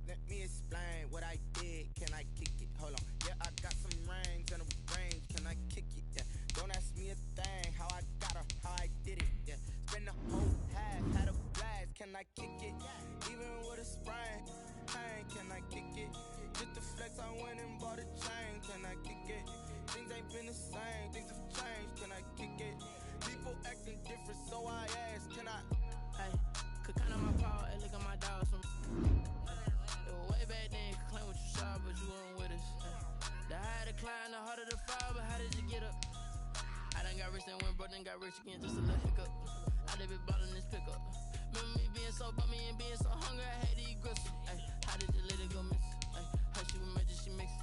Let me explain what I did. Can I kick it? Hold on. Yeah, I got some rings and a range. Can I kick it? Yeah. Don't ask me a thing. How I got her, how I did it. Yeah. Spend the whole half, had a blast. Can I kick it? Even with a sprain. Pain, can I kick it? Just the flex, I went and bought a chain. Can I kick it? Things ain't been the same. Things have changed. Can I kick it? People acting different, so I asked. Can I?
Hey, could count on my power and look at my dogs from. Way back then, could claim what you saw, but you weren't with us. The higher the climb, the harder the fall, but how did you get up? I done got rich and went broke, then got rich again, just a little hiccup. I done been ballin' this pickup. Remember me being so bummy and being so hungry, I had to eat gristle. Ay, how did the little go miss? Ay, her she was major, she mixed.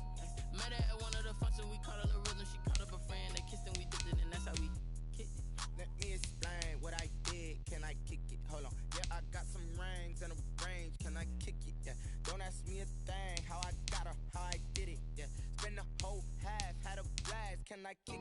Met her at one of the functions, we caught her the rhythm, she caught up a friend, they kissed and we dipped it, and that's how we kicked it.
Let me explain what I did. Can I kick it? Hold on. Yeah, I got some rings and a range. Can I kick it? Yeah. Don't ask me a thing. How I got her, how I did it. Yeah. Spend the whole half, had a blast. Can I kick